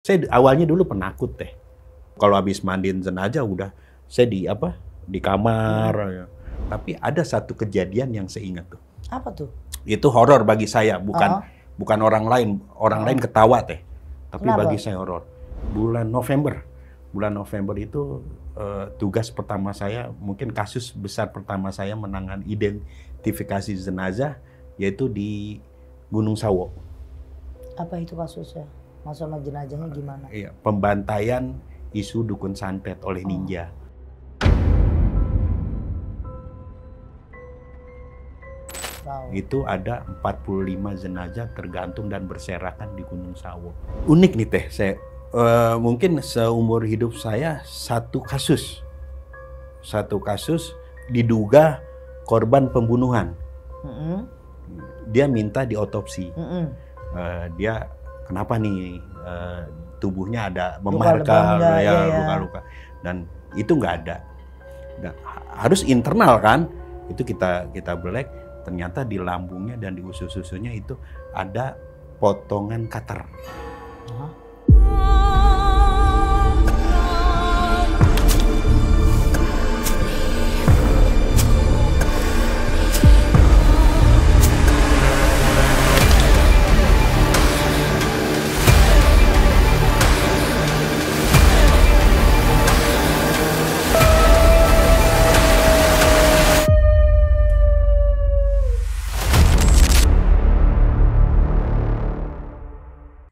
Saya awalnya dulu penakut teh. Kalau habis mandiin jenazah udah saya di kamar. Ya. Tapi ada satu kejadian yang saya ingat tuh. Apa tuh? Itu horor bagi saya, bukan orang lain. Orang lain ketawa teh. Tapi Kenapa? bagi saya horor. Bulan November itu tugas pertama saya, mungkin kasus besar pertama saya menangani identifikasi jenazah yaitu di Gunung Sawo. Apa itu kasusnya? Masalah jenazahnya gimana? Iya, pembantaian isu dukun santet oleh ninja. Wow. Itu ada 45 jenazah tergantung dan berserakan di Gunung Sawo. Unik nih teh, mungkin seumur hidup saya satu kasus diduga korban pembunuhan. Dia minta diotopsi. Dia kenapa nih tubuhnya ada memar-memar, luka-luka, dan itu nggak ada. Nah, harus internal kan? Itu kita belek. Ternyata di lambungnya dan di usus-ususnya itu ada potongan cutter.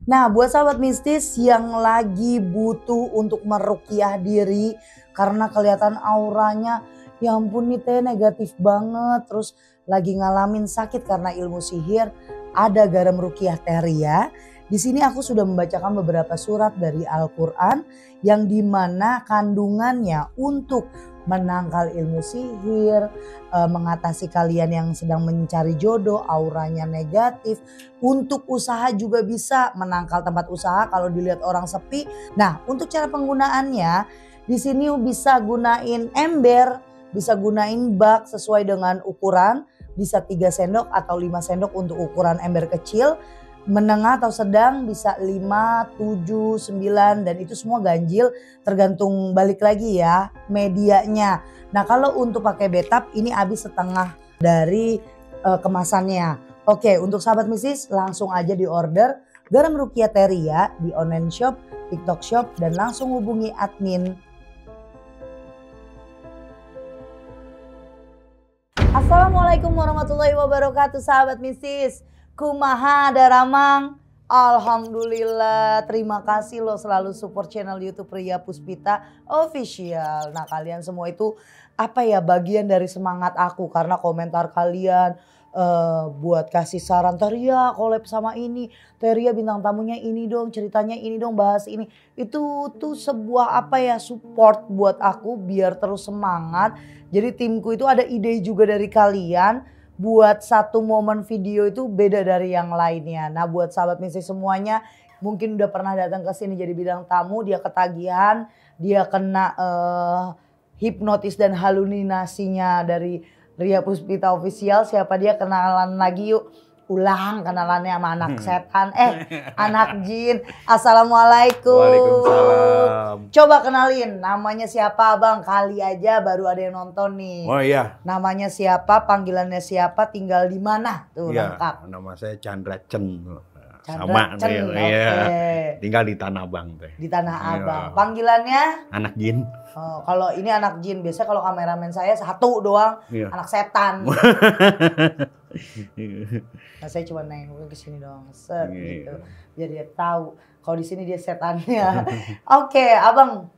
Nah, buat sahabat mistis yang lagi butuh untuk meruqyah diri karena kelihatan auranya, ya ampun nih teh negatif banget, terus lagi ngalamin sakit karena ilmu sihir, ada garam ruqyah Teria. Di sini aku sudah membacakan beberapa surat dari Al-Quran yang dimana kandungannya untuk menangkal ilmu sihir, mengatasi kalian yang sedang mencari jodoh, auranya negatif. Untuk usaha juga bisa menangkal tempat usaha kalau dilihat orang sepi. Nah, untuk cara penggunaannya di sini bisa gunain ember, bisa gunain bak sesuai dengan ukuran, bisa 3 sendok atau 5 sendok untuk ukuran ember kecil. Menengah atau sedang bisa 5, 7, 9 dan itu semua ganjil tergantung balik lagi ya medianya. Nah kalau untuk pakai betap ini habis setengah dari kemasannya. Oke untuk sahabat mistis langsung aja di order garam ruqyah Teria di online shop, TikTok shop dan langsung hubungi admin. Assalamualaikum warahmatullahi wabarakatuh sahabat mistis. Kumaha Daramang, alhamdulillah, terima kasih lo selalu support channel YouTube Ria Puspita Official. Nah kalian semua itu apa ya bagian dari semangat aku karena komentar kalian buat kasih saran Teria collab sama ini, Teria bintang tamunya ini dong, ceritanya ini dong, bahas ini. Itu tuh sebuah apa ya support buat aku biar terus semangat. Jadi timku itu ada ide juga dari kalian. Buat satu momen video itu beda dari yang lainnya. Nah buat sahabat mistis semuanya mungkin udah pernah datang ke sini jadi bidang tamu, dia ketagihan, dia kena hipnotis dan halusinasinya dari Ria Puspita Official. Siapa dia kenalan lagi yuk. Ulang kenalannya sama anak setan, anak jin. Assalamualaikum. Waalaikumsalam. Coba kenalin namanya siapa bang, kali aja baru ada yang nonton nih. Oh iya. Namanya siapa, panggilannya siapa, tinggal di mana tuh Iya, lengkap. nama saya Chandra Chen. Chandra Sama Chen, iya. okay. Tinggal di Tanah Abang teh. Di Tanah Iya. Abang. Panggilannya? Anak jin. Oh, kalau ini anak jin, biasanya kalau kameramen saya satu doang, Iya. anak setan. Nah saya cuma nengok ke sini doang, set gitu. Biar dia tahu kalau di sini dia setannya. Oke, abang,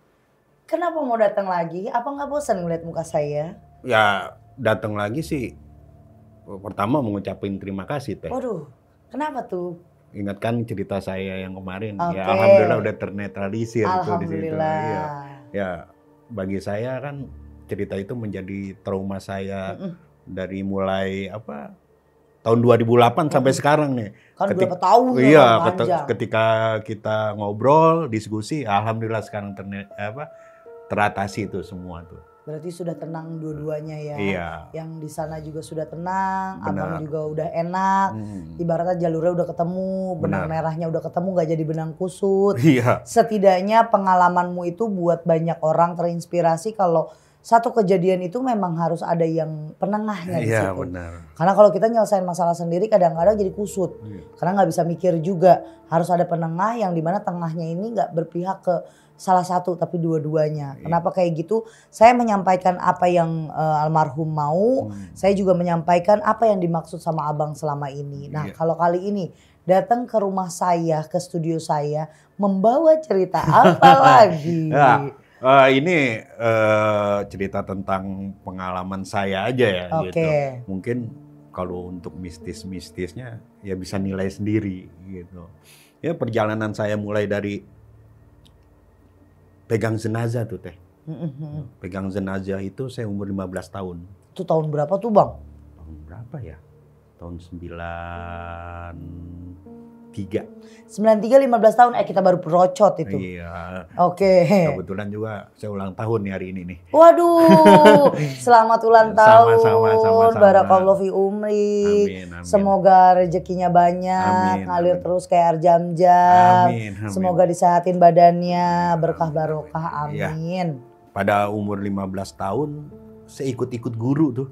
kenapa mau datang lagi? Apa nggak bosan ngeliat muka saya? Ya datang lagi sih. Pertama mengucapin terima kasih teh. Waduh, kenapa tuh? Ingatkan cerita saya yang kemarin. Oke. Ya alhamdulillah udah ternetralisir tuh di situ. Alhamdulillah. Iya. Ya bagi saya kan cerita itu menjadi trauma saya dari mulai tahun 2008 sampai sekarang nih. Kan berapa tahun ya, Iya, panjang. ketika kita ngobrol, diskusi, alhamdulillah sekarang teratasi itu semua tuh. Berarti sudah tenang dua-duanya ya. Iya. Yang di sana juga sudah tenang, Benar. abang juga udah enak. Ibaratnya jalurnya udah ketemu, benang Benar. merahnya udah ketemu, gak jadi benang kusut. Iya. Setidaknya pengalamanmu itu buat banyak orang terinspirasi kalau satu kejadian itu memang harus ada yang penengahnya di Iya, situ. benar. Karena kalau kita nyelesain masalah sendiri kadang-kadang jadi kusut. Karena nggak bisa mikir juga. Harus ada penengah yang dimana tengahnya ini nggak berpihak ke salah satu tapi dua-duanya. Kenapa kayak gitu? Saya menyampaikan apa yang almarhum mau. Saya juga menyampaikan apa yang dimaksud sama abang selama ini. Nah kalau kali ini datang ke rumah saya, ke studio saya, membawa cerita apa lagi? Ya, ini cerita tentang pengalaman saya aja ya gitu. Mungkin kalau untuk mistis-mistisnya ya bisa nilai sendiri gitu. Ya perjalanan saya mulai dari pegang jenazah tuh Teh. Pegang jenazah itu saya umur 15 tahun. Itu tahun berapa tuh Bang? Tahun berapa ya? Tahun 93. 93 15 tahun kita baru perocot itu. Iya. Oke. Kebetulan juga saya ulang tahun nih hari ini nih. Waduh, selamat ulang tahun. Sama-sama. Barakallahu fi umri. Amin. Semoga rezekinya banyak, ngalir terus kayak air jam-jam. Amin. Semoga disehatin badannya, berkah barokah. Amin. Ya. Pada umur 15 tahun saya ikut-ikut guru tuh.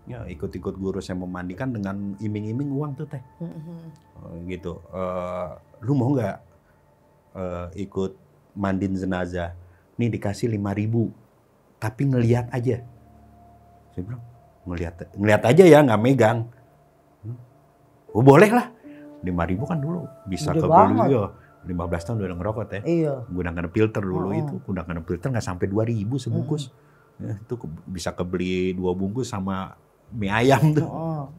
Ya, ikut-ikut guru saya memandikan dengan iming-iming uang tuh Teh. Gitu. Lu mau nggak ikut mandiin jenazah? Nih dikasih 5.000, tapi ngelihat aja. Saya bilang ngelihat aja ya, nggak megang. Oh boleh lah. 5.000 kan dulu bisa kebeli ya. 15 tahun udah ngerokok Teh. Iya. Gunakan filter dulu itu, gunakan filter nggak sampai 2.000 sebungkus. Ya, itu bisa kebeli 2 bungkus sama mie ayam tuh.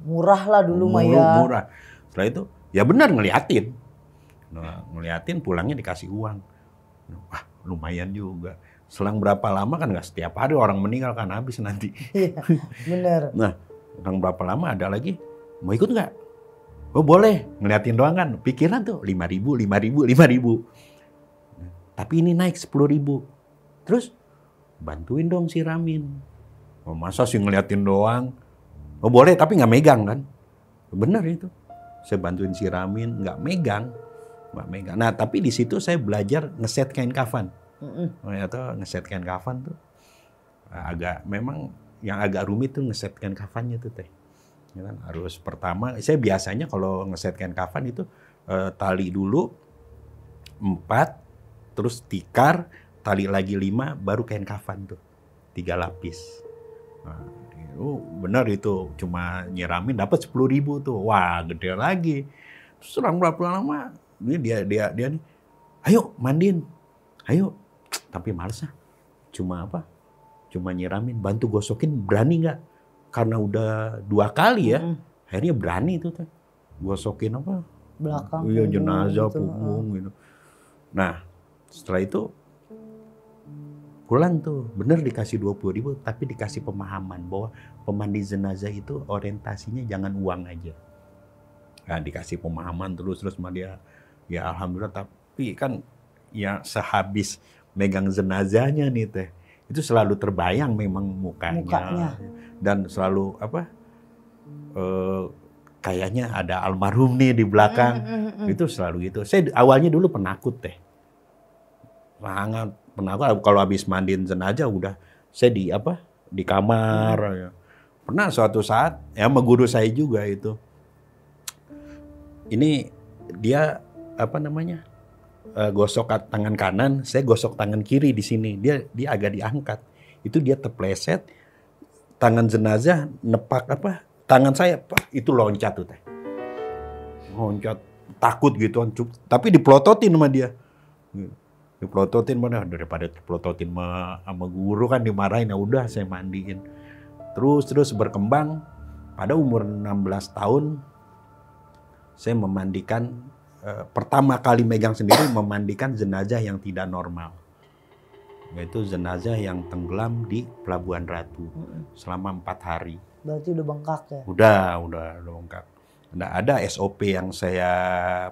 Murah lah dulu mah ya. Murah. Setelah itu ya benar ngeliatin. Nah, ngeliatin pulangnya dikasih uang. Wah lumayan juga. Selang berapa lama kan nggak setiap hari orang meninggal kan habis nanti. Iya bener. Nah selang berapa lama ada lagi. Mau ikut nggak? Oh boleh. Ngeliatin doang kan. Pikiran tuh 5.000. Tapi ini naik 10.000. Terus bantuin dong siramin. Oh, masa sih ngeliatin doang? Oh boleh tapi nggak megang kan? Bener itu. Saya bantuin siramin, nggak megang. Nah tapi di situ saya belajar ngeset kain kafan. Atau ngeset kain kafan tuh memang yang agak rumit tuh ngeset kain kafannya tuh Teh. Ya kan? Harus pertama, saya biasanya kalau ngeset kain kafan itu tali dulu 4, terus tikar, tali lagi 5, baru kain kafan tuh 3 lapis. Nah, benar itu cuma nyiramin dapat 10.000 tuh. Wah, gede lagi. Terus selang berapa lama ini dia nih, ayo mandiin. Ayo. Tapi males ah. Cuma nyiramin, bantu gosokin berani nggak? Karena udah 2 kali ya. Akhirnya berani tuh Teh. Gosokin belakang. Iya, jenazah punggung gitu. Nah, setelah itu pulang tuh, bener dikasih 20.000 tapi dikasih pemahaman bahwa pemandi jenazah itu orientasinya jangan uang aja. Nah, dikasih pemahaman terus sama dia. Ya alhamdulillah, tapi kan ya sehabis megang jenazahnya nih Teh, itu selalu terbayang memang mukanya. Dan selalu kayaknya ada almarhum nih di belakang. Itu selalu gitu. Saya awalnya dulu penakut Teh. Sangat penakut. Kalau habis mandiin jenazah udah saya di kamar. Ya. Pernah suatu saat ya sama guru saya juga itu. Ini dia gosok tangan kanan, saya gosok tangan kiri di sini. Dia agak diangkat. Itu dia terpleset, tangan jenazah nepak tangan saya, itu loncat tuh Teh. Loncat, takut gitu, tapi dipelototin sama dia. Dipelototin mana daripada dipelototin sama guru kan dimarahin, ya udah saya mandiin. Terus berkembang. Pada umur 16 tahun saya memandikan pertama kali megang sendiri memandikan jenazah yang tidak normal. Yaitu jenazah yang tenggelam di Pelabuhan Ratu selama 4 hari. Berarti udah bengkak ya? Udah bengkak. Nah, ada SOP yang saya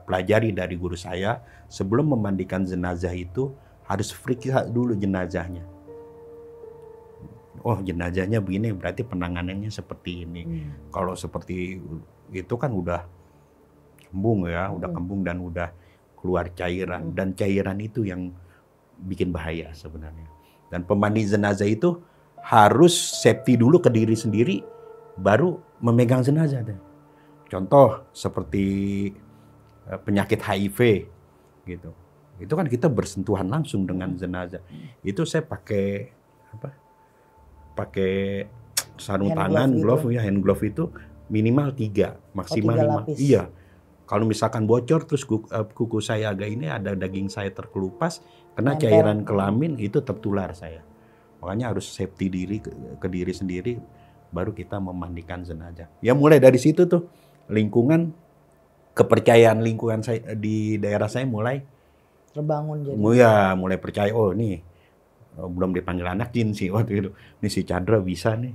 pelajari dari guru saya. Sebelum memandikan jenazah itu harus periksa dulu jenazahnya. oh jenazahnya begini berarti penanganannya seperti ini. Kalau seperti itu kan udah kembung ya, udah kembung dan udah keluar cairan. Dan cairan itu yang bikin bahaya sebenarnya. Dan pemandi jenazah itu harus safety dulu ke diri sendiri, baru memegang jenazah. Contoh seperti penyakit HIV gitu. Itu kan kita bersentuhan langsung dengan jenazah. Itu saya pakai pakai sarung tangan, glove ya, hand glove itu minimal 3, maksimal 5. Iya. Kalau misalkan bocor terus kuku saya agak ini ada daging saya terkelupas, kena cairan kelamin itu tertular saya. Makanya harus safety diri ke diri sendiri baru kita memandikan jenazah. Ya mulai dari situ tuh lingkungan, kepercayaan lingkungan saya di daerah saya mulai terbangun jadi. Ya mulai percaya, oh nih belum dipanggil anak jin sih waktu itu. Ini si Chandra bisa nih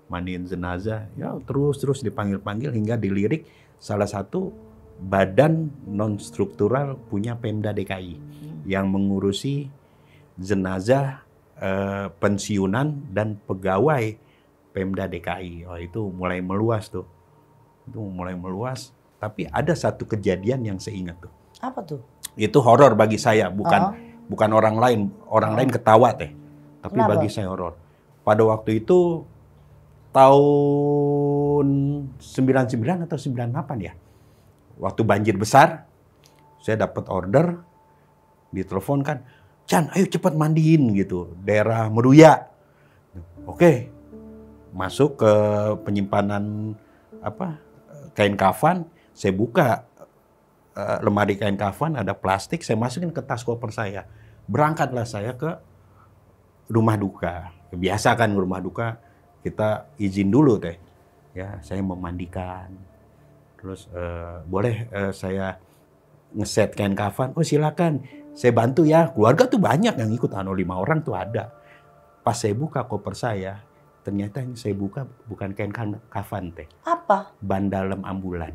mandiin jenazah. Ya terus dipanggil-panggil hingga dilirik salah satu badan non struktural punya Pemda DKI yang mengurusi jenazah pensiunan dan pegawai Pemda DKI. Oh, itu mulai meluas tuh. Itu mulai meluas. Tapi ada satu kejadian yang saya ingat tuh. Apa tuh? Itu horor bagi saya, bukan orang lain. Orang lain ketawa teh. Tapi Kenapa? bagi saya horor. Pada waktu itu tahun 99 atau 98 ya. Waktu banjir besar, saya dapat order, ditelepon kan, Chan, ayo cepat mandiin gitu, daerah Meruya. Oke, masuk ke penyimpanan kain kafan, saya buka lemari kain kafan, ada plastik, saya masukin ke tas koper saya. Berangkatlah saya ke rumah duka. Biasa kan rumah duka, kita izin dulu teh. Ya, saya memandikan. Terus boleh saya ngeset kain kafan? Oh silakan, saya bantu ya. Keluarga tuh banyak yang ikut, 5 orang tuh ada. Pas saya buka koper saya, ternyata yang saya buka bukan kain kafan teh. Apa? Ban dalam ambulan.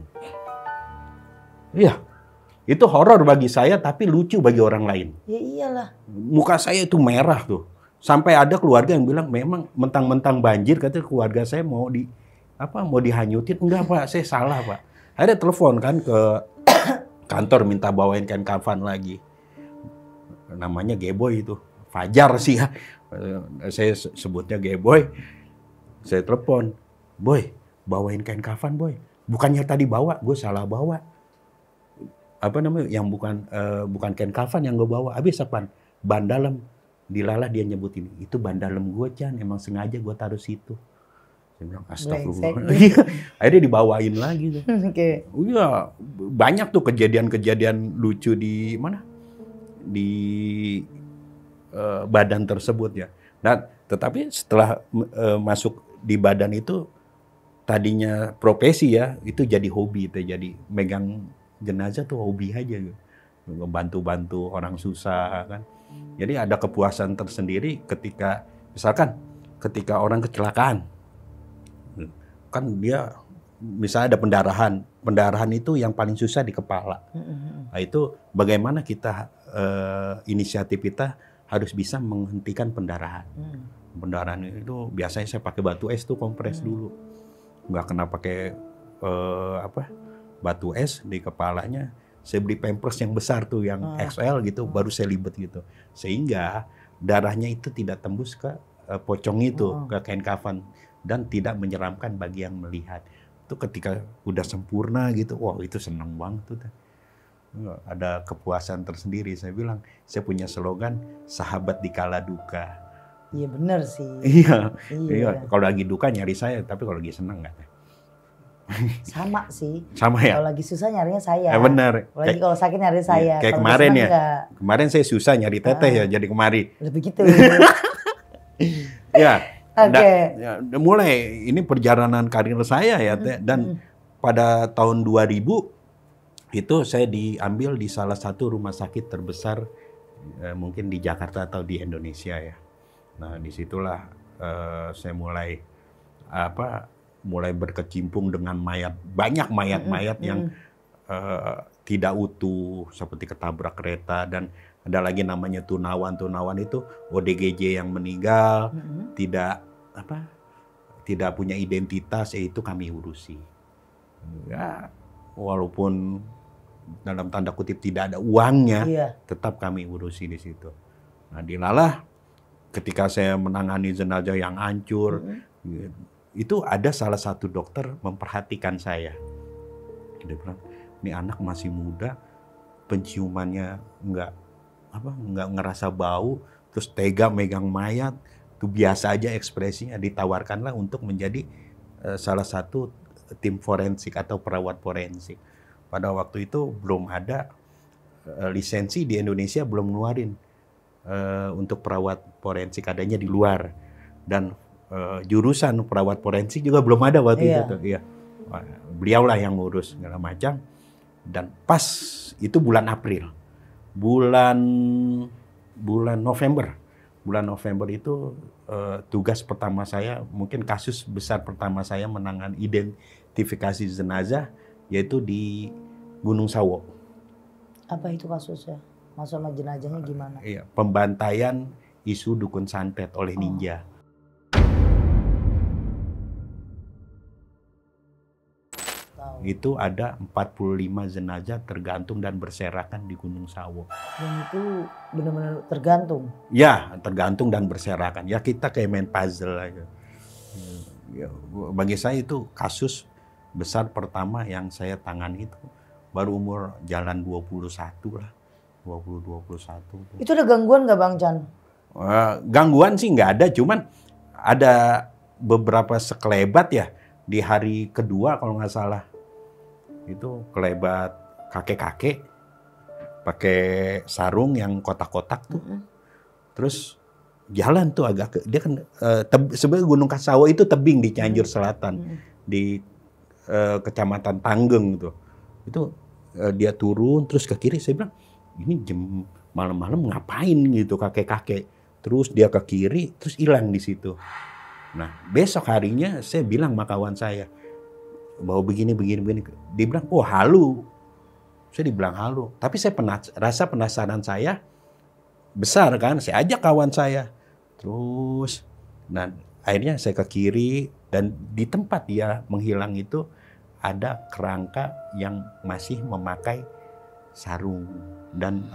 Iya, itu horor bagi saya tapi lucu bagi orang lain. Ya iyalah. Muka saya itu merah tuh. Sampai ada keluarga yang bilang memang mentang-mentang banjir, katanya keluarga saya mau dihanyutin. Enggak Pak, saya salah Pak. Akhirnya telepon kan ke kantor minta bawain kain kafan lagi. Namanya Geboy itu. Fajar sih ya. Saya sebutnya Geboy. Saya telepon, Boy, bawain kain kafan Boy. Bukannya tadi bawa, gue salah bawa. Yang bukan kain kafan yang gue bawa. Habis apaan? Ban dalam. Dilalah dia nyebut ini. Itu ban dalam gue Chan, emang sengaja gue taruh situ. Saya bilang astagfirullah. Akhirnya dibawain lagi tuh. Oke. Iya, banyak tuh kejadian-kejadian lucu di mana? Di badan tersebut ya. Nah, tetapi setelah masuk di badan itu tadinya profesi ya, itu jadi hobi, itu jadi megang jenazah tuh hobi aja gitu. Bantu-bantu orang susah kan. Jadi ada kepuasan tersendiri ketika misalkan ketika orang kecelakaan. Kan dia misalnya ada pendarahan itu yang paling susah di kepala. Nah, itu bagaimana kita inisiatif kita harus bisa menghentikan pendarahan. Pendarahan itu biasanya saya pakai batu es tuh kompres dulu, nggak kena pakai batu es di kepalanya. Saya beli pampers yang besar tuh yang XL gitu, baru saya libet gitu, sehingga darahnya itu tidak tembus ke pocong itu, ke kain kafan. Dan tidak menyeramkan bagi yang melihat. Itu ketika udah sempurna gitu, wah itu senang banget tuh. Ada kepuasan tersendiri. Saya bilang, saya punya slogan, sahabat di kala duka. Iya benar sih. Iya. Kalau lagi duka nyari saya, tapi kalau lagi senang nggak. Sama sih. Sama ya? Kalau lagi susah nyarinya saya. Benar. Lagi kalau sakit nyari saya. Kayak kalo kemarin ya. Enggak. Kemarin saya susah nyari teteh ya, jadi kemari. Lebih gitu. Ya. Oke. Mulai ini perjalanan karir saya ya Teh, dan pada tahun 2000 itu saya diambil di salah satu rumah sakit terbesar mungkin di Jakarta atau di Indonesia ya. Nah disitulah saya mulai berkecimpung dengan banyak mayat-mayat yang tidak utuh seperti ketabrak kereta, dan ada lagi namanya tunawan. Tunawan itu ODGJ yang meninggal, tidak tidak punya identitas, itu kami urusi. Ya, walaupun dalam tanda kutip tidak ada uangnya, tetap kami urusi di situ. Nah, dilalah ketika saya menangani jenazah yang hancur, itu ada salah satu dokter memperhatikan saya. Dia bilang, ini anak masih muda, penciumannya nggak ngerasa bau, terus tega megang mayat, itu biasa aja ekspresinya. Ditawarkanlah untuk menjadi salah satu tim forensik atau perawat forensik. Pada waktu itu belum ada lisensi di Indonesia, belum ngeluarin untuk perawat forensik, adanya di luar. Dan jurusan perawat forensik juga belum ada waktu itu tuh. Iya. Beliaulah yang ngurus segala macam. Dan pas itu bulan April, bulan November itu tugas pertama saya, mungkin kasus besar pertama saya menangani identifikasi jenazah, yaitu di Gunung Sawo. Apa itu kasusnya? Masalah jenazahnya gimana? Iya, pembantaian isu dukun santet oleh ninja. Itu ada 45 jenazah tergantung dan berserakan di Gunung Sawo. Dan itu benar-benar tergantung? Ya, tergantung dan berserakan. Ya kita kayak main puzzle aja. Ya, bagi saya itu kasus besar pertama yang saya tangani itu. Baru umur jalan 21 lah. 20-21. Itu ada gangguan nggak Bang Chan? Gangguan sih nggak ada, cuman ada beberapa sekelebat ya. Di hari kedua kalau nggak salah. Itu kelebat kakek-kakek pakai sarung yang kotak-kotak tuh. Terus jalan tuh dia kan sebenarnya Gunung Sawo itu tebing di Cianjur Selatan, di Kecamatan Tanggeng tuh. Itu dia turun terus ke kiri, saya bilang ini jam malam-malam ngapain gitu kakek-kakek. Terus dia ke kiri terus hilang di situ. Nah, besok harinya saya bilang sama kawan saya bahwa begini. Dia bilang, oh halu. Saya dibilang halu. Tapi saya rasa penasaran saya besar kan. Saya ajak kawan saya. Terus, nah akhirnya saya ke kiri. Dan di tempat dia menghilang itu ada kerangka yang masih memakai sarung. Dan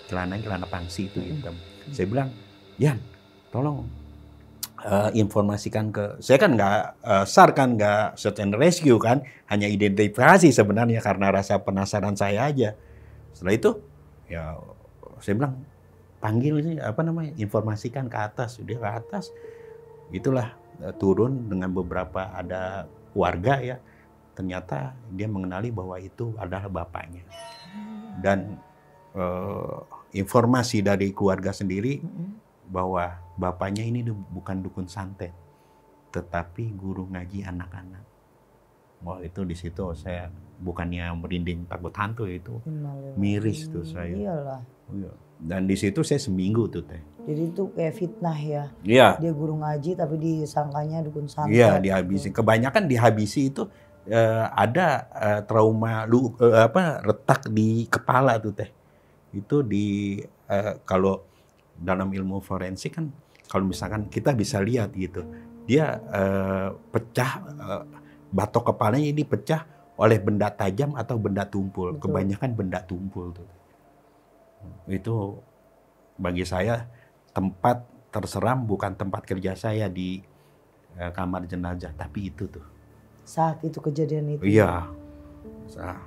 celana pangsi itu hitam. Saya bilang, Yan, tolong informasikan ke saya kan nggak SAR kan nggak search and rescue kan, hanya identifikasi sebenarnya karena rasa penasaran saya aja. Setelah itu ya saya bilang panggil ini informasikan ke atas. Dia ke atas, itulah turun dengan beberapa ada warga ya, ternyata dia mengenali bahwa itu adalah bapaknya. Dan informasi dari keluarga sendiri bahwa bapaknya ini bukan dukun santet, tetapi guru ngaji anak-anak. Wah itu di situ saya bukannya merinding takut hantu, itu miris tuh saya. Iyalah. Dan di situ saya seminggu tuh Teh. Jadi itu kayak fitnah ya. Iya. Dia guru ngaji tapi disangkanya dukun santet. Iya, dihabisi. Kebanyakan dihabisi itu ada trauma retak di kepala tuh Teh. Itu kalau dalam ilmu forensik kan, kalau misalkan kita bisa lihat gitu, dia pecah, batok kepalanya ini pecah oleh benda tajam atau benda tumpul. Betul. Kebanyakan benda tumpul tuh. Itu bagi saya tempat terseram bukan tempat kerja saya di kamar jenazah, tapi itu tuh. Saat itu kejadian itu? Iya.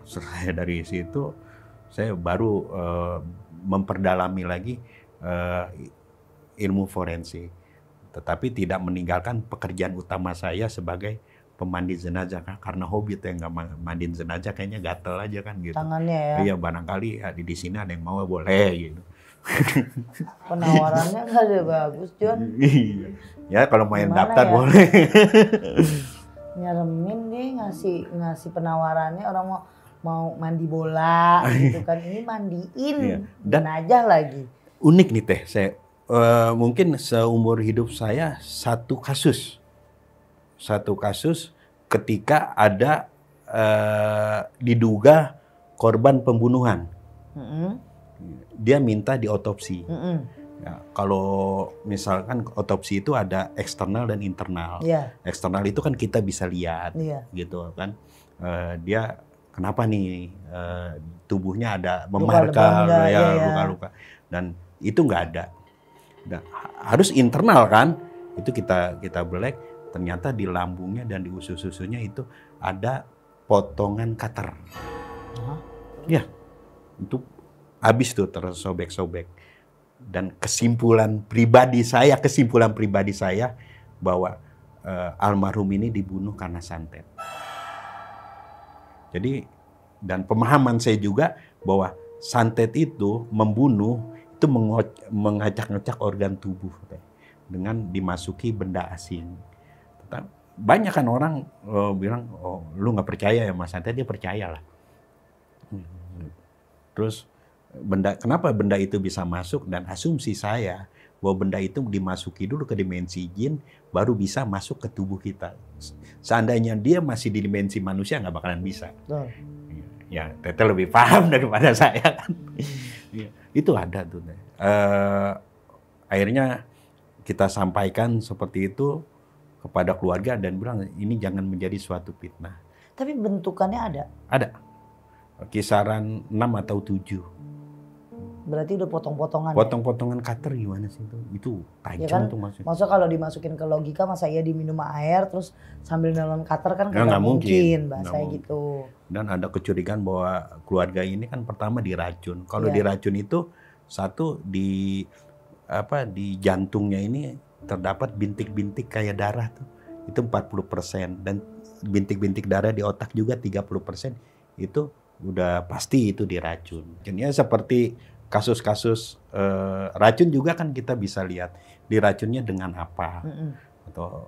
Saya dari situ, saya baru memperdalami lagi ilmu forensik, tetapi tidak meninggalkan pekerjaan utama saya sebagai pemandi jenazah karena hobi tuh, yang nggak mandiin jenazah kayaknya gatel aja kan gitu. Tangannya ya. Iya, barangkali di sini ada yang mau boleh gitu. Penawarannya nggak ada bagus John. Iya. Ya kalau main gimana daftar ya? Boleh. Nyeremin deh ngasih penawarannya, orang mau mandi bola gitu kan, ini mandiin jenazah lagi. Unik nih Teh, saya mungkin seumur hidup saya satu kasus ketika ada diduga korban pembunuhan. Dia minta diotopsi. Ya, kalau misalkan otopsi itu ada eksternal dan internal. Eksternal itu kan kita bisa lihat, gitu kan. Dia kenapa nih tubuhnya ada memar, luka-luka, dan itu nggak ada. Nah, harus internal kan, itu kita belek, ternyata di lambungnya dan di usus-ususnya itu ada potongan cutter. Ya, itu habis tuh tersobek-sobek. Dan kesimpulan pribadi saya bahwa almarhum ini dibunuh karena santet. Jadi, dan pemahaman saya juga bahwa santet itu membunuh, itu mengacak-ngacak organ tubuh dengan dimasuki benda asing. Banyak kan orang bilang, oh lu nggak percaya ya mas santet, dia percayalah. Terus kenapa benda itu bisa masuk, dan asumsi saya bahwa benda itu dimasuki dulu ke dimensi jin baru bisa masuk ke tubuh kita. Seandainya dia masih di dimensi manusia nggak bakalan bisa. Ya, Tete lebih paham daripada saya kan. Itu ada tuh. Akhirnya kita sampaikan seperti itu kepada keluarga dan bilang ini jangan menjadi suatu fitnah. Tapi bentukannya ada? Ada. Kisaran 6 atau 7. Berarti udah potong-potongan. Potong-potongan cutter gimana sih itu? Itu tajam ya kan? Tuh maksudnya. Maksudnya kalau dimasukin ke logika masa iya diminum air terus sambil nelon cutter kan nggak mungkin bahasanya gitu. Dan ada kecurigaan bahwa keluarga ini kan pertama diracun. Kalau diracun itu satu di jantungnya ini terdapat bintik-bintik kayak darah tuh. Itu 40% dan bintik-bintik darah di otak juga 30%. Itu udah pasti itu diracun. Jadinya seperti kasus-kasus racun juga kan kita bisa lihat diracunnya dengan apa. Atau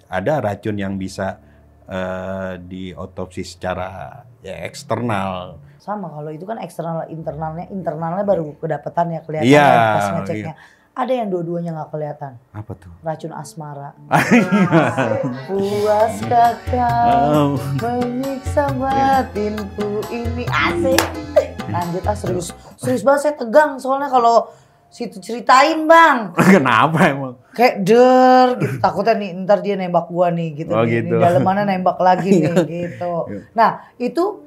ada racun yang bisa diotopsi secara eksternal. Sama kalau itu kan eksternal, internalnya baru kedapatan ya kelihatan pas ngeceknya. Ada yang dua-duanya nggak kelihatan. Apa tuh? Racun asmara. Puaskah kau menyiksa batinku ini, asik. Lanjut serius banget saya tegang soalnya kalau situ ceritain bang. Kenapa emang? Kayak gitu, takutnya nih ntar dia nembak gua nih gitu. Gitu. Nih, dalam mana nembak lagi nih gitu. Nah itu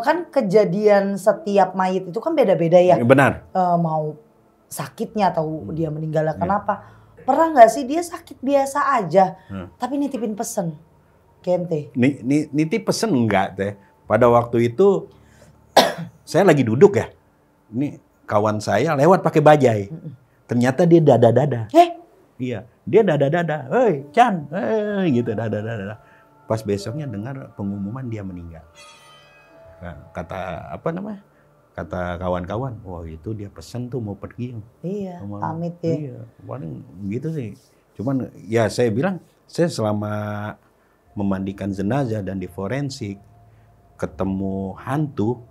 kan kejadian setiap mayit itu kan beda-beda ya. Benar. Mau sakitnya atau dia meninggalnya kenapa? Pernah nggak sih dia sakit biasa aja, tapi nitipin pesen, Kente? Nitip pesen enggak teh. Pada waktu itu saya lagi duduk ya, ini kawan saya lewat pakai bajai, ternyata dia dada-dada. Iya, dia dada-dada, hei Chan, gitu dada-dada. Pas besoknya dengar pengumuman dia meninggal. Nah, kata kawan-kawan, wah itu dia pesen tuh mau pergi. Iya, pamit ya. Iya, paling gitu sih. Cuman ya saya bilang, saya selama memandikan jenazah dan di forensik, ketemu hantu,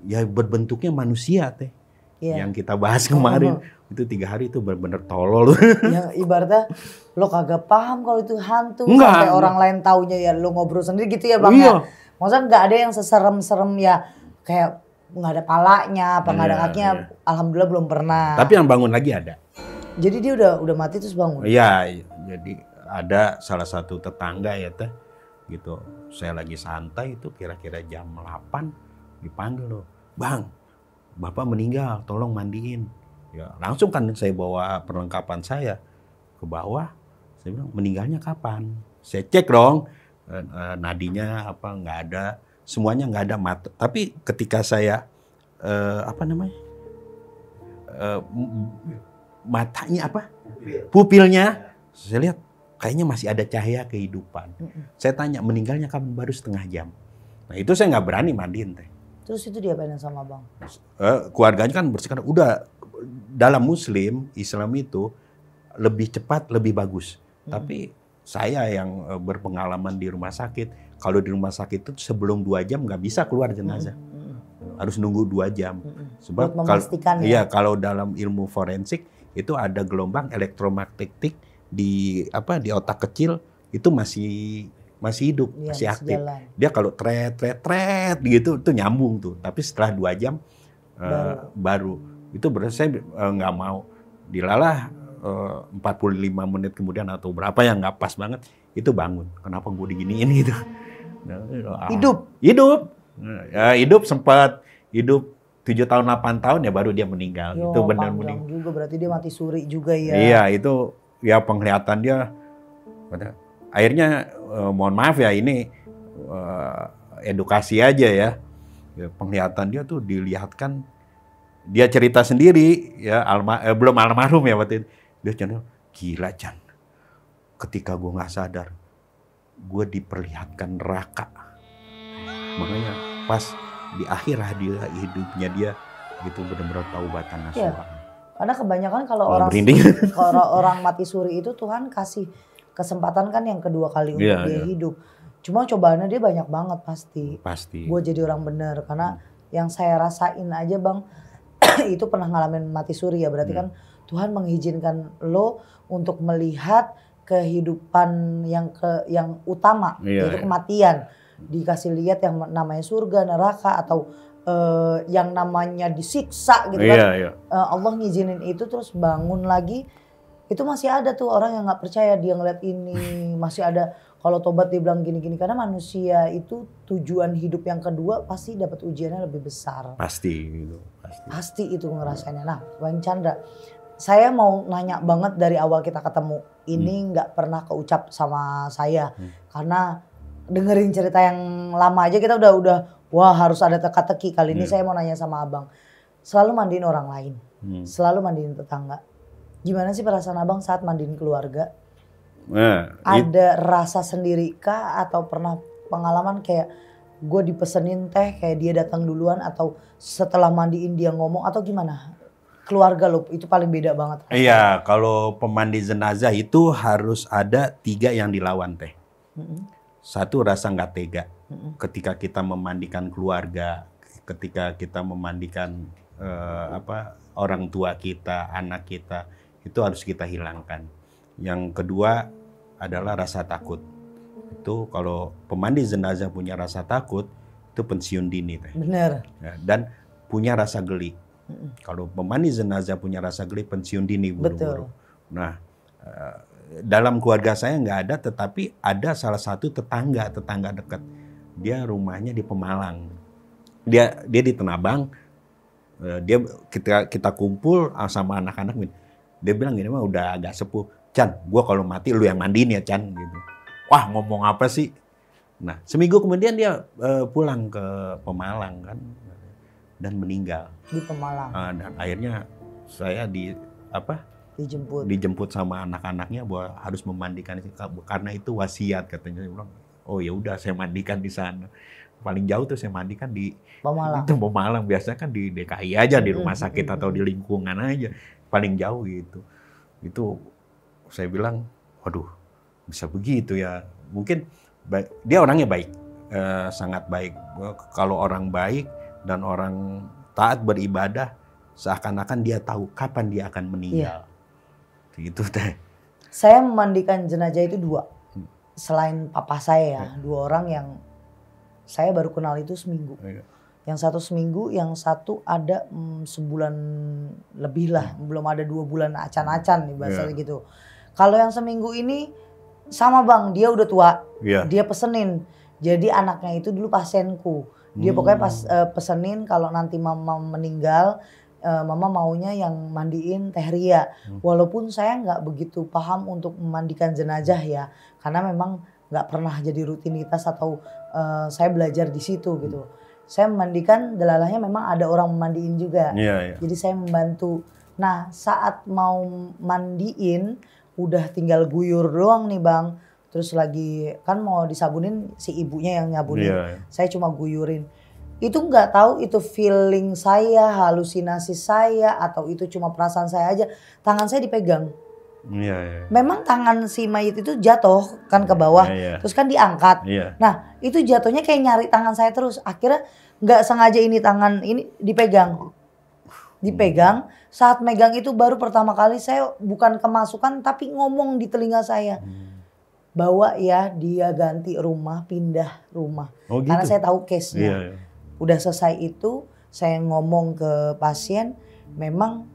ya berbentuknya manusia teh. Yang kita bahas kemarin, itu 3 hari itu benar-benar tolol. Yang ibaratnya lo kagak paham kalau itu hantu. Sampai orang lain taunya ya lo ngobrol sendiri gitu ya bang. Iya. Maksudnya nggak ada yang seserem-serem ya kayak nggak ada palanya, apa nggak ada kakinya. Alhamdulillah belum pernah. Tapi yang bangun lagi ada. Jadi dia udah mati terus bangun? Iya, jadi ada salah satu tetangga ya teh, gitu. Saya lagi santai itu kira-kira jam 8 dipanggil loh, bang, bapak meninggal, tolong mandiin. Ya langsung kan saya bawa perlengkapan saya ke bawah. Saya bilang meninggalnya kapan? Saya cek dong, nadinya apa nggak ada. Semuanya nggak ada mata. Tapi ketika saya matanya apa? Pupilnya, saya lihat kayaknya masih ada cahaya kehidupan. Saya tanya meninggalnya kapan? Baru setengah jam. Nah itu saya nggak berani mandiin teh. Terus itu diapain sama bang? Keluarganya kan bersekarang udah dalam Islam itu lebih cepat lebih bagus. Tapi saya yang berpengalaman di rumah sakit. Kalau di rumah sakit itu sebelum 2 jam nggak bisa keluar jenazah, harus nunggu 2 jam. Sebab kalau dalam ilmu forensik itu ada gelombang elektromagnetik di otak kecil itu masih hidup, masih aktif. Jalan. Dia kalau tret gitu itu nyambung tuh. Tapi setelah 2 jam baru itu berarti saya nggak mau Dilalah 45 menit kemudian atau berapa yang nggak pas banget, itu bangun. Kenapa gue diginiin gitu. Hidup. Ya, sempat hidup 7 tahun 8 tahun ya baru dia meninggal. Yo, itu benar meninggal juga, berarti dia mati suri juga ya. Iya, itu ya penglihatan dia. Akhirnya mohon maaf ya, ini edukasi aja ya. Penglihatan dia tuh dilihatkan, dia cerita sendiri ya, belum almarhum ya waktu itu. Dia cerita, gila Chan, ketika gue nggak sadar, gue diperlihatkan neraka. Makanya pas di akhir hidupnya dia gitu benar-benar taubatan nasuha. Ya, karena kebanyakan kalau orang mati suri itu Tuhan kasih kesempatan kan yang kedua kali untuk dia hidup. Cuma cobaannya dia banyak banget pasti. Gue jadi orang bener karena yang saya rasain aja Bang itu pernah ngalamin mati suri ya, berarti kan Tuhan mengizinkan lo untuk melihat kehidupan yang utama yaitu kematian. Dikasih lihat yang namanya surga, neraka atau yang namanya disiksa gitu kan. Allah ngizinin itu terus bangun lagi. Itu masih ada tuh orang yang nggak percaya, dia ngeliat ini masih ada. Kalau tobat dia bilang gini-gini, karena manusia itu tujuan hidup yang kedua pasti dapat ujiannya lebih besar. Pasti itu ngerasainnya. Nah, Bang Chandra, saya mau nanya banget dari awal kita ketemu. Ini nggak pernah keucap sama saya karena dengerin cerita yang lama aja kita udah wah harus ada teka-teki. Kali ini saya mau nanya sama Abang. Selalu mandiin orang lain, selalu mandiin tetangga. Gimana sih perasaan Abang saat mandiin keluarga? Ada rasa sendiri kah atau pernah pengalaman kayak gue dipesenin teh kayak dia datang duluan atau setelah mandiin dia ngomong atau gimana? Keluarga lo itu paling beda banget. Iya, kalau pemandi jenazah itu harus ada 3 yang dilawan teh. Satu, rasa nggak tega ketika kita memandikan keluarga, ketika kita memandikan orang tua kita, anak kita, itu harus kita hilangkan. Yang kedua adalah rasa takut. Itu kalau pemandi jenazah punya rasa takut, itu pensiun dini teh. Benar. Dan punya rasa geli. Kalau pemandi jenazah punya rasa geli, pensiun dini buru-buru. Nah, dalam keluarga saya nggak ada, tetapi ada salah satu tetangga dekat. Dia rumahnya di Pemalang. Dia di Tenabang. Dia kita kumpul sama anak-anak. Dia bilang gini, mah udah agak sepuh. Chan, gua kalau mati lu yang mandiin ya Chan gitu. Wah, ngomong apa sih? Nah, seminggu kemudian dia pulang ke Pemalang kan dan meninggal di Pemalang. Dan akhirnya saya dijemput sama anak-anaknya bahwa harus memandikan karena itu wasiat katanya. Saya bilang, oh ya udah saya mandikan di sana. Paling jauh tuh saya mandikan di Pemalang. Itu Pemalang, biasanya kan di DKI aja, di rumah sakit atau di lingkungan aja. Paling jauh gitu. Itu saya bilang, waduh, bisa begitu ya. Mungkin dia orangnya baik, sangat baik. Kalau orang baik dan orang taat beribadah, seakan-akan dia tahu kapan dia akan meninggal. Gitu teh. Saya memandikan jenazah itu 2. Selain papa saya ya, 2 orang yang saya baru kenal itu seminggu. Yang satu seminggu, yang satu ada sebulan lebih lah. Belum ada 2 bulan acan-acan nih bahasanya gitu. Kalau yang seminggu ini sama Bang, dia udah tua. Dia pesenin. Jadi anaknya itu dulu pasienku. Dia pokoknya pesenin kalau nanti mama meninggal, mama maunya yang mandiin Teh Ria. Walaupun saya nggak begitu paham untuk memandikan jenazah ya. Karena memang nggak pernah jadi rutinitas atau saya belajar di situ gitu. Saya memandikan, delalahnya memang ada orang memandiin juga. Jadi saya membantu. Nah saat mau mandiin, udah tinggal guyur doang nih Bang. Terus lagi kan mau disabunin si ibunya yang nyabunin. Saya cuma guyurin. Itu nggak tahu itu feeling saya, halusinasi saya, atau itu cuma perasaan saya aja. Tangan saya dipegang. Memang tangan si mayit itu jatuh kan ke bawah. Terus kan diangkat. Nah itu jatuhnya kayak nyari tangan saya terus. Akhirnya nggak sengaja ini tangan ini dipegang. Saat megang itu baru pertama kali saya bukan kemasukan tapi ngomong di telinga saya. Bahwa ya dia ganti rumah, pindah rumah. Oh, gitu? Karena saya tahu case-nya. Udah selesai itu saya ngomong ke pasien, memang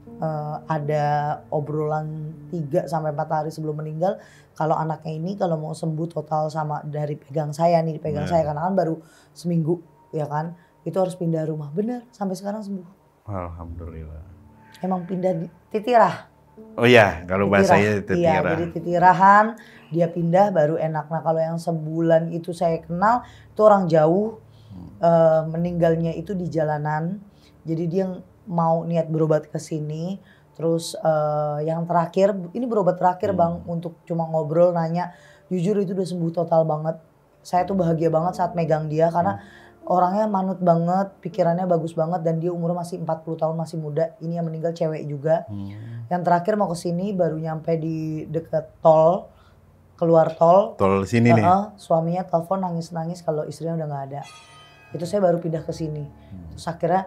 ada obrolan 3 sampai 4 hari sebelum meninggal kalau anaknya ini kalau mau sembuh total sama dari pegang saya nih, dipegang saya karena kan baru seminggu ya kan, itu harus pindah rumah. Bener, sampai sekarang sembuh. Alhamdulillah. Emang pindah di titirah. Oh iya, kalau bahasanya titirah. Iya, jadi titirahan, dia pindah baru enak. Nah kalau yang sebulan itu saya kenal, itu orang jauh, meninggalnya itu di jalanan. Jadi dia mau niat berobat ke sini. Terus yang terakhir, ini berobat terakhir Bang, untuk cuma ngobrol, nanya. Jujur itu udah sembuh total banget. Saya tuh bahagia banget saat megang dia karena orangnya manut banget, pikirannya bagus banget dan dia umurnya masih 40 tahun, masih muda. Ini yang meninggal cewek juga. Yang terakhir mau ke sini baru nyampe di dekat tol, keluar tol. Tol sini nih. Suaminya telepon nangis-nangis kalau istrinya udah nggak ada. Itu saya baru pindah ke sini. Terus akhirnya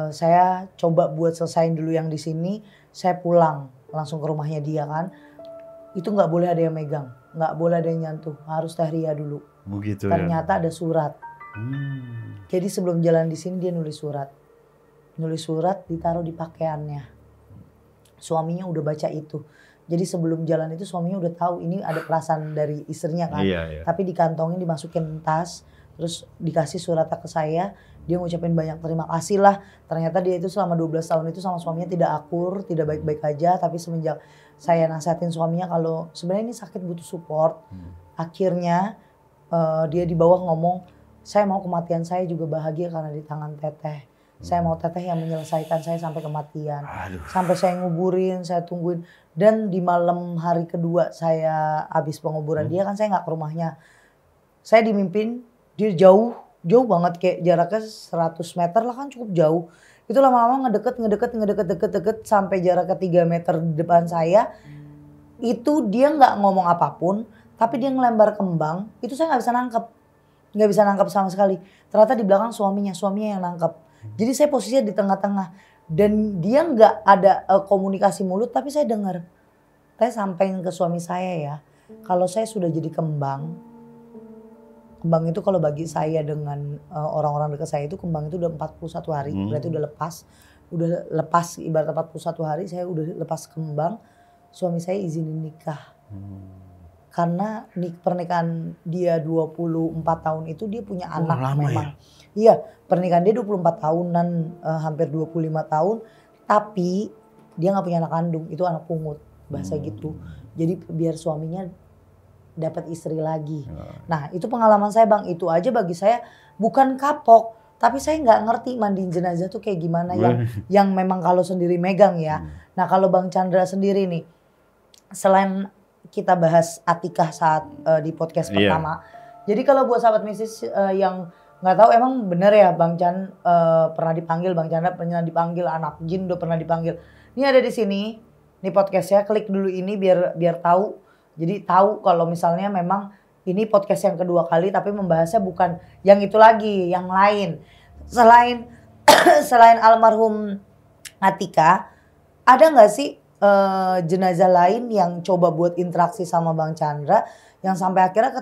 saya coba buat selesain dulu yang di sini, saya pulang langsung ke rumahnya dia kan. Itu nggak boleh ada yang megang, nggak boleh ada yang nyentuh, harus tahriah dulu. Begitu. Ternyata ada surat. Jadi sebelum jalan di sini dia nulis surat. Nulis surat ditaruh di pakaiannya. Suaminya udah baca itu. Jadi sebelum jalan itu suaminya udah tahu ini ada perasaan dari istrinya kan. Iya. Tapi dikantongin, dimasukin tas. Terus dikasih suratnya ke saya, dia ngucapin banyak terima kasih lah. Ternyata dia itu selama 12 tahun itu sama suaminya tidak akur, tidak baik-baik aja. Tapi semenjak saya nasihatin suaminya kalau sebenarnya ini sakit butuh support. Akhirnya dia di bawah ngomong, saya mau kematian saya juga bahagia karena di tangan teteh. Saya mau teteh yang menyelesaikan saya sampai kematian. Sampai saya nguburin, saya tungguin. Dan di malam hari kedua saya habis penguburan dia kan saya gak ke rumahnya. Saya dimimpin. Dia jauh banget kayak jaraknya 100 meter lah kan cukup jauh. Itu lama-lama ngedeket sampai jaraknya 3 meter di depan saya. Itu dia nggak ngomong apapun, tapi dia ngelembar kembang. Itu saya nggak bisa nangkep sama sekali. Ternyata di belakang suaminya yang nangkep. Jadi saya posisinya di tengah-tengah dan dia nggak ada komunikasi mulut, tapi saya dengar. Saya sampaikan ke suami saya ya, kalau saya sudah jadi kembang itu kalau bagi saya dengan orang-orang dekat saya itu kembang itu udah 41 hari. Berarti udah lepas ibarat 41 hari saya udah lepas kembang. Suami saya izinin nikah. Karena pernikahan dia 24 tahun itu dia punya anak memang. Ya? Iya, pernikahan dia 24 tahunan, hampir 25 tahun. Tapi dia gak punya anak kandung, itu anak pungut. Bahasa gitu. Jadi biar suaminya dapat istri lagi. Nah itu pengalaman saya Bang, itu aja bagi saya bukan kapok, tapi saya nggak ngerti mandiin jenazah tuh kayak gimana yang memang kalau sendiri megang ya. Nah kalau Bang Chandra sendiri nih, selain kita bahas Atikah saat di podcast pertama, jadi kalau buat sahabat mistis yang nggak tahu emang bener ya Bang Chan pernah dipanggil, Bang Chandra pernah dipanggil, anak jin udah pernah dipanggil. Ini ada di sini, nih podcastnya, klik dulu ini biar tahu. Jadi tahu kalau misalnya memang ini podcast yang kedua kali tapi membahasnya bukan yang itu lagi, yang lain. Selain almarhum Atikah, ada nggak sih jenazah lain yang coba buat interaksi sama Bang Chandra yang sampai akhirnya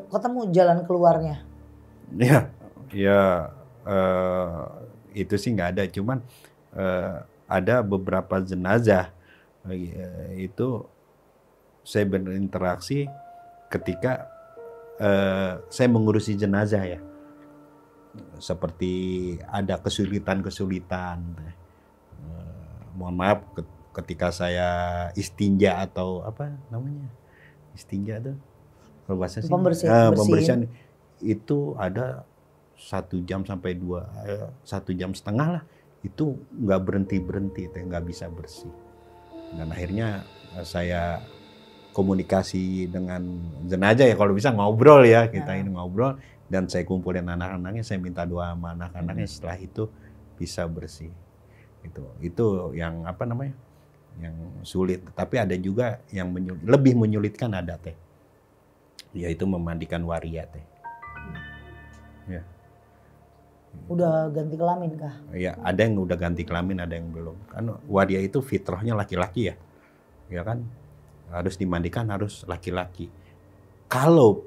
ketemu jalan keluarnya? Ya itu sih nggak ada, cuman ada beberapa jenazah itu saya berinteraksi ketika saya mengurusi jenazah ya. Seperti ada kesulitan. Mohon maaf ketika saya istinja atau apa namanya? Istinja tuh. Bahasa pembersihan itu ada 1 jam sampai 1,5 jam lah. Itu nggak berhenti, nggak bisa bersih. Dan akhirnya saya komunikasi dengan jenazah ya, kalau bisa ngobrol ya, kita ini ngobrol dan saya kumpulin anak-anaknya, saya minta doa sama anak-anaknya, setelah itu bisa bersih. Itu yang apa namanya, yang sulit. Tapi ada juga yang lebih menyulitkan ada teh, yaitu memandikan waria teh. Ya. Udah ganti kelamin kah? Ya, ada yang udah ganti kelamin, ada yang belum. Kan waria itu fitrahnya laki-laki ya kan. Harus dimandikan harus laki-laki. Kalau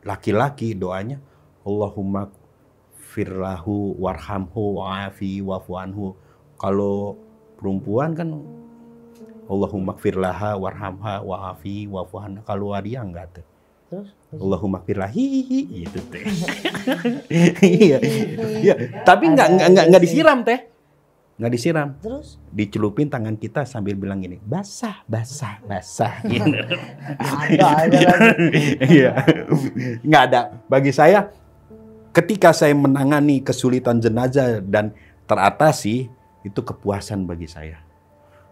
laki-laki doanya Allahumma firlahu warhamhu wa'afi wa'fu anhu. Kalau perempuan kan Allahumma gfir laha warhamha wa'afi wa'fu'anha. Kalau dia enggak tuh. Terus? Allahumma gfir lahi gitu teh. Iya. Iya, tapi enggak disiram teh. Nggak disiram. Terus? Dicelupin tangan kita sambil bilang gini, basah, basah, basah. Iya. Nggak ada. Bagi saya, ketika saya menangani kesulitan jenazah dan teratasi, itu kepuasan bagi saya.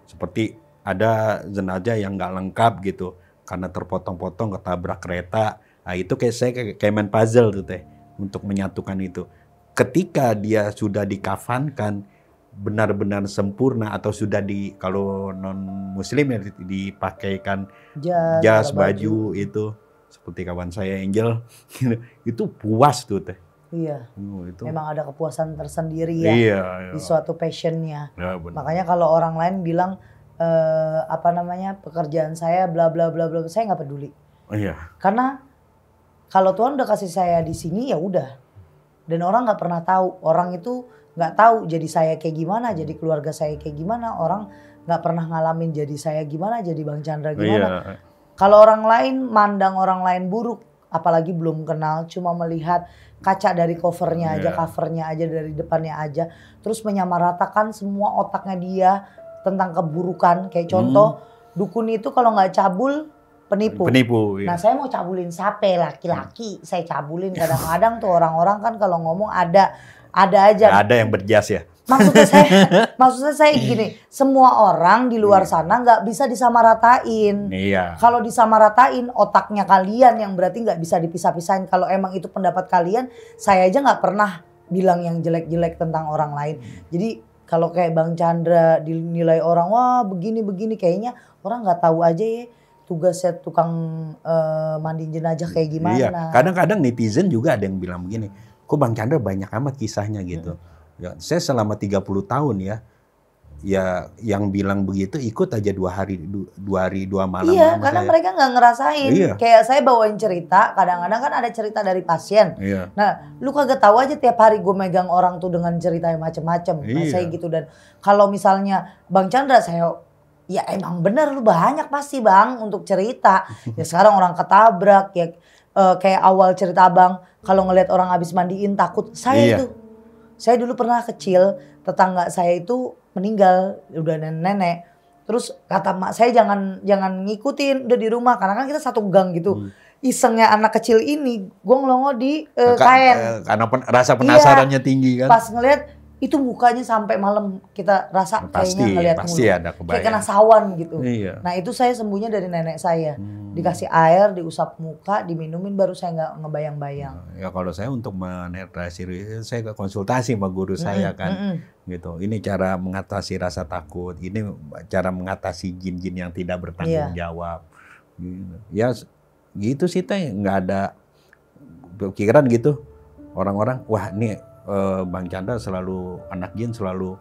Seperti ada jenazah yang nggak lengkap gitu, karena terpotong-potong ketabrak kereta. Nah, itu kayak saya kayak main puzzle tuh teh, untuk menyatukan itu. Ketika dia sudah dikafankan, benar-benar sempurna atau sudah kalau non muslim ya dipakaikan jas baju itu seperti kawan saya Angel itu puas tuh teh. Iya. Itu. Memang ada kepuasan tersendiri ya. Iya. Di suatu passionnya. Ya, makanya kalau orang lain bilang pekerjaan saya bla bla bla bla, saya nggak peduli. Iya. Karena kalau Tuhan udah kasih saya di sini ya udah. Dan orang nggak pernah tahu, orang itu nggak tahu jadi saya kayak gimana, jadi keluarga saya kayak gimana, orang nggak pernah ngalamin jadi saya gimana, jadi Bang Chandra gimana. Iya. Kalau orang lain mandang orang lain buruk, apalagi belum kenal, cuma melihat kaca dari covernya aja, covernya aja, dari depannya aja, terus menyamaratakan semua otaknya dia tentang keburukan. Kayak contoh, dukun itu kalau nggak cabul penipu. Iya. Nah saya mau cabulin sape, laki-laki saya cabulin. Kadang-kadang tuh orang-orang kan kalau ngomong ada aja. Ada yang berjas ya. Maksudnya saya gini, semua orang di luar sana nggak bisa disamaratain. Iya. Kalau disamaratain otaknya kalian yang berarti nggak bisa dipisah-pisahin. Kalau emang itu pendapat kalian, saya aja nggak pernah bilang yang jelek-jelek tentang orang lain. Jadi kalau kayak Bang Chandra dinilai orang wah begini-begini, kayaknya orang nggak tahu aja ya tugasnya tukang mandi jenazah kayak gimana. Iya. Kadang-kadang netizen juga ada yang bilang begini, kok Bang Chandra banyak amat kisahnya gitu. Ya, saya selama 30 tahun ya yang bilang begitu ikut aja 2 hari 2 malam. Iya, karena saya. Mereka nggak ngerasain. Iya. Kayak saya bawain cerita, kadang-kadang kan ada cerita dari pasien. Iya. Nah, lu kagak tahu aja tiap hari gue megang orang tuh dengan cerita yang macem-macem. Nah, saya gitu. Dan kalau misalnya Bang Chandra, saya ya emang bener lu banyak pasti Bang untuk cerita. Ya sekarang orang ketabrak ya, kayak awal cerita Abang kalau ngelihat orang habis mandiin takut. Saya dulu pernah kecil, tetangga saya itu meninggal, udah nenek. Terus kata mak saya jangan ngikutin, udah di rumah, karena kan kita satu gang gitu. Isengnya anak kecil ini, gue ngelongo di kain. Karena rasa penasarannya tinggi kan. Pas ngelihat itu mukanya sampai malam kita rasa kayaknya ngelihat mulu. Pasti ada kebayang. Kayak kena sawan gitu. Iya. Nah itu saya sembuhnya dari nenek saya. Dikasih air, diusap muka, diminumin, baru saya nggak ngebayang-bayang. Ya kalau saya untuk menetrasi, saya konsultasi sama guru saya kan. Gitu. Ini cara mengatasi rasa takut. Ini cara mengatasi jin-jin yang tidak bertanggung jawab. Ya gitu sih teh, nggak ada pikiran gitu. Orang-orang, wah ini Bang Chandra selalu, anak jin selalu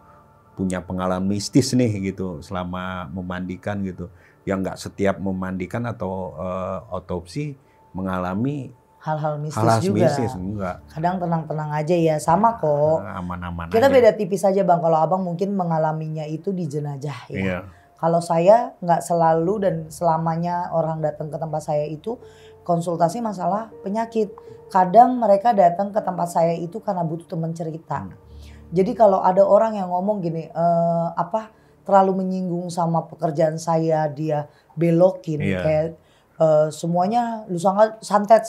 punya pengalaman mistis nih gitu selama memandikan gitu. Yang nggak setiap memandikan atau otopsi mengalami hal-hal mistis juga. Enggak. Kadang tenang-tenang aja ya, sama kok. Aman-aman Kita aja. Beda tipis aja Bang, kalau Abang mungkin mengalaminya itu di jenazah ya. Iya. Kalau saya nggak selalu dan selamanya orang datang ke tempat saya itu konsultasi masalah penyakit. Kadang mereka datang ke tempat saya itu karena butuh teman cerita. Jadi kalau ada orang yang ngomong gini, terlalu menyinggung sama pekerjaan saya, dia belokin kayak semuanya lu santet.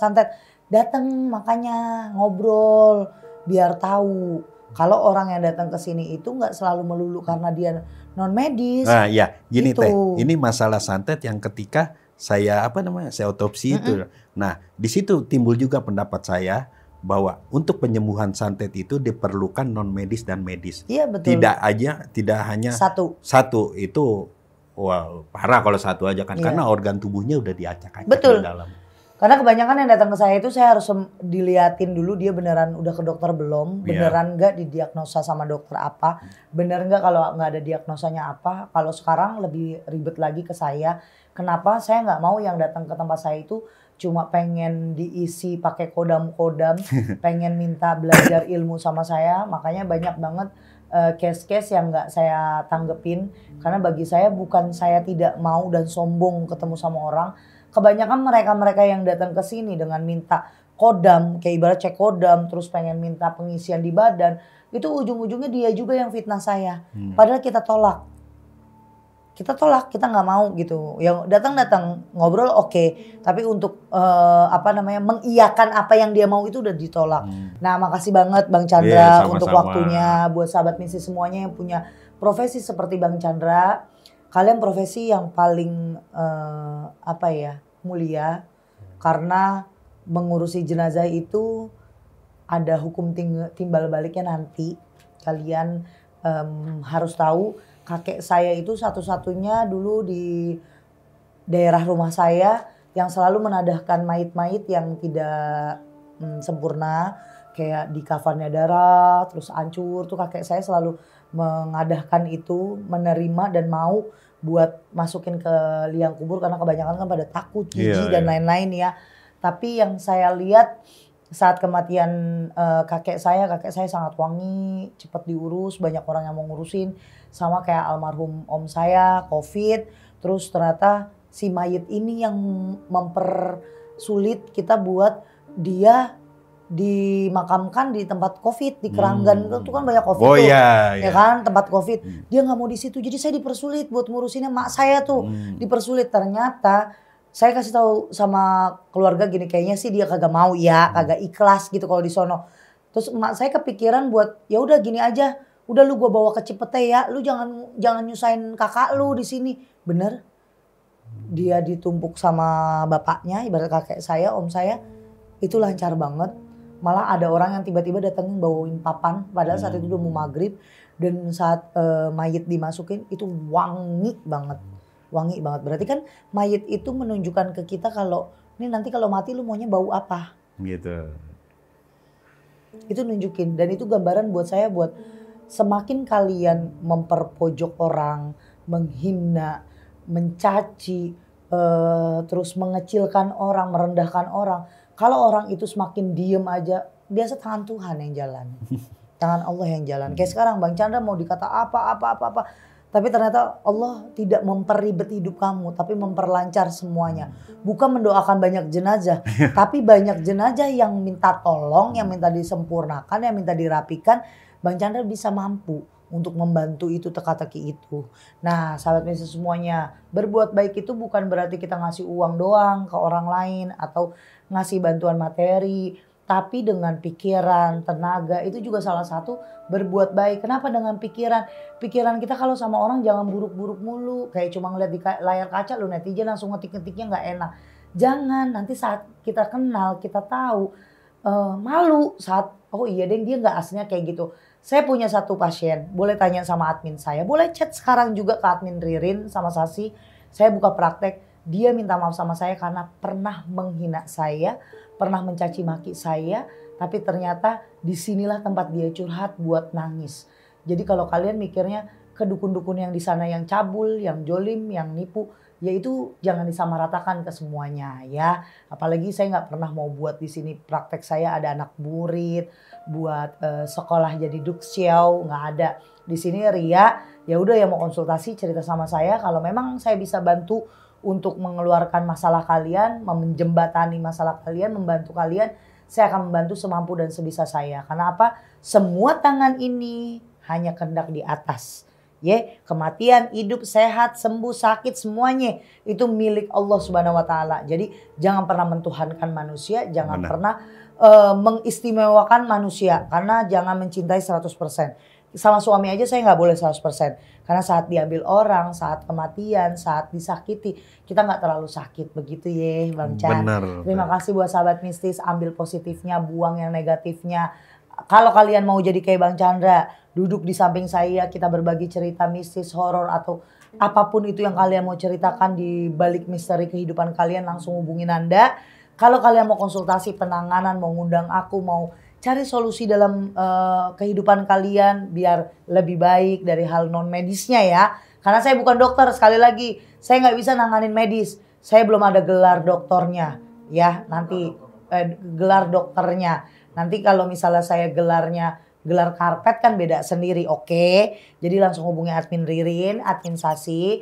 Datang makanya ngobrol biar tahu. Kalau orang yang datang ke sini itu nggak selalu melulu karena dia non medis. Nah, ya, gini gitu. Teh. Ini masalah santet yang ketika saya saya otopsi itu. Nah, di situ timbul juga pendapat saya bahwa untuk penyembuhan santet itu diperlukan non medis dan medis. Iya betul. Tidak hanya satu itu wah parah kalau satu aja kan, karena organ tubuhnya udah diacak-acak di dalam. Karena kebanyakan yang datang ke saya itu saya harus diliatin dulu dia beneran udah ke dokter belum, beneran nggak didiagnosa sama dokter apa, bener nggak kalau nggak ada diagnosanya apa. Kalau sekarang lebih ribet lagi ke saya. Kenapa saya nggak mau yang datang ke tempat saya itu cuma pengen diisi pakai kodam-kodam, pengen minta belajar ilmu sama saya. Makanya banyak banget case-case yang nggak saya tanggepin. Karena bagi saya bukan saya tidak mau dan sombong ketemu sama orang. Kebanyakan mereka-mereka yang datang ke sini dengan minta kodam, kayak ibarat cek kodam, terus pengen minta pengisian di badan, itu ujung-ujungnya dia juga yang fitnah saya. Padahal kita tolak. Kita tolak, kita nggak mau gitu. Yang datang-datang ngobrol oke, tapi untuk mengiyakan apa yang dia mau itu udah ditolak. Nah, makasih banget Bang Chandra untuk waktunya, buat sahabat misi semuanya yang punya profesi seperti Bang Chandra. Kalian profesi yang paling mulia, karena mengurusi jenazah itu ada hukum timbal baliknya nanti. Kalian harus tahu, kakek saya itu satu-satunya dulu di daerah rumah saya yang selalu menadahkan mayit-mayit yang tidak sempurna, kayak di kafannya darah terus hancur, tuh kakek saya selalu mengadahkan itu, menerima dan mau buat masukin ke liang kubur, karena kebanyakan kan pada takut, jijik dan lain-lain ya. Tapi yang saya lihat saat kematian kakek saya sangat wangi, cepat diurus, banyak orang yang mau ngurusin. Sama kayak almarhum om saya, COVID. Terus ternyata si mayit ini yang mempersulit kita buat dia dimakamkan di tempat COVID, di Keranggan. Itu kan banyak COVID tuh, ya kan, tempat COVID. Dia nggak mau di situ, jadi saya dipersulit buat ngurusinnya. Mak saya tuh dipersulit. Ternyata saya kasih tahu sama keluarga gini, kayaknya sih dia kagak mau ya, kagak ikhlas gitu kalau di sono. Terus emak saya kepikiran buat ya udah gini aja, udah lu gua bawa ke Cipete ya, lu jangan nyusahin kakak lu di sini. Bener, dia ditumpuk sama bapaknya, ibarat kakek saya, om saya, itu lancar banget. Malah ada orang yang tiba-tiba datengin bawain papan, padahal saat itu udah mau maghrib, dan saat mayit dimasukin itu wangi banget. Wangi banget. Berarti kan mayit itu menunjukkan ke kita kalau ini nanti kalau mati lu maunya bau apa. Gitu. Itu nunjukin, dan itu gambaran buat saya, buat semakin kalian memperpojok orang, menghina, mencaci, terus mengecilkan orang, merendahkan orang. Kalau orang itu semakin diem aja, biasa tangan Tuhan yang jalan. Tangan Allah yang jalan. Kayak sekarang Bang Chandra mau dikata apa. Tapi ternyata Allah tidak memperribet hidup kamu, tapi memperlancar semuanya. Bukan mendoakan banyak jenazah, tapi banyak jenazah yang minta tolong, yang minta disempurnakan, yang minta dirapikan. Bang Chandra bisa mampu untuk membantu itu, teka-teki itu. Nah, sahabat misi semuanya, berbuat baik itu bukan berarti kita ngasih uang doang ke orang lain atau ngasih bantuan materi. Tapi dengan pikiran, tenaga, itu juga salah satu berbuat baik. Kenapa dengan pikiran? Pikiran kita kalau sama orang jangan buruk-buruk mulu. Kayak cuma ngeliat di layar kaca lu netizen langsung ngetik-ngetiknya gak enak. Jangan, nanti saat kita kenal, kita tahu, malu saat, oh iya deh dia gak aslinya kayak gitu. Saya punya satu pasien, boleh tanya sama admin saya. Boleh chat sekarang juga ke admin Ririn sama Sasi. Saya buka praktek. Dia minta maaf sama saya karena pernah menghina saya, pernah mencaci maki saya, tapi ternyata disinilah tempat dia curhat buat nangis. Jadi kalau kalian mikirnya ke dukun-dukun yang di sana yang cabul, yang jolim, yang nipu, ya itu jangan disamaratakan ke semuanya ya. Apalagi saya nggak pernah mau buat di sini praktek saya ada anak murid, buat sekolah jadi duksiau, nggak ada. Di sini ria, ya udah yang mau konsultasi cerita sama saya. Kalau memang saya bisa bantu untuk mengeluarkan masalah kalian, menjembatani masalah kalian, membantu kalian, saya akan membantu semampu dan sebisa saya. Karena apa? Semua tangan ini hanya kehendak di atas. Kematian, hidup, sehat, sembuh, sakit, semuanya itu milik Allah Subhanahu wa taala. Jadi jangan pernah mentuhankan manusia, jangan pernah mengistimewakan manusia, karena jangan mencintai 100%. Sama suami aja saya nggak boleh 100%. Karena saat diambil orang, saat kematian, saat disakiti, kita nggak terlalu sakit. Begitu ya Bang Chan. Terima kasih buat sahabat mistis, ambil positifnya, buang yang negatifnya. Kalau kalian mau jadi kayak Bang Chandra, duduk di samping saya, kita berbagi cerita mistis, horor, atau apapun itu yang kalian mau ceritakan di balik misteri kehidupan kalian, langsung hubungin Anda. Kalau kalian mau konsultasi penanganan, mau ngundang aku, mau cari solusi dalam kehidupan kalian biar lebih baik dari hal non medisnya ya. Karena saya bukan dokter, sekali lagi saya nggak bisa nanganin medis. Saya belum ada gelar doktornya ya. Nanti gelar dokternya. Nanti kalau misalnya saya gelarnya gelar karpet kan beda sendiri. Oke, jadi langsung hubungi admin Ririn, admin Sasi.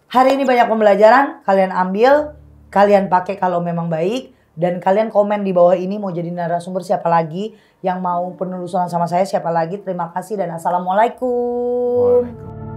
Hari ini banyak pembelajaran, kalian ambil, kalian pakai kalau memang baik. Dan kalian komen di bawah ini mau jadi narasumber siapa lagi, yang mau penelusuran sama saya siapa lagi. Terima kasih dan assalamualaikum. Waalaikumsalam.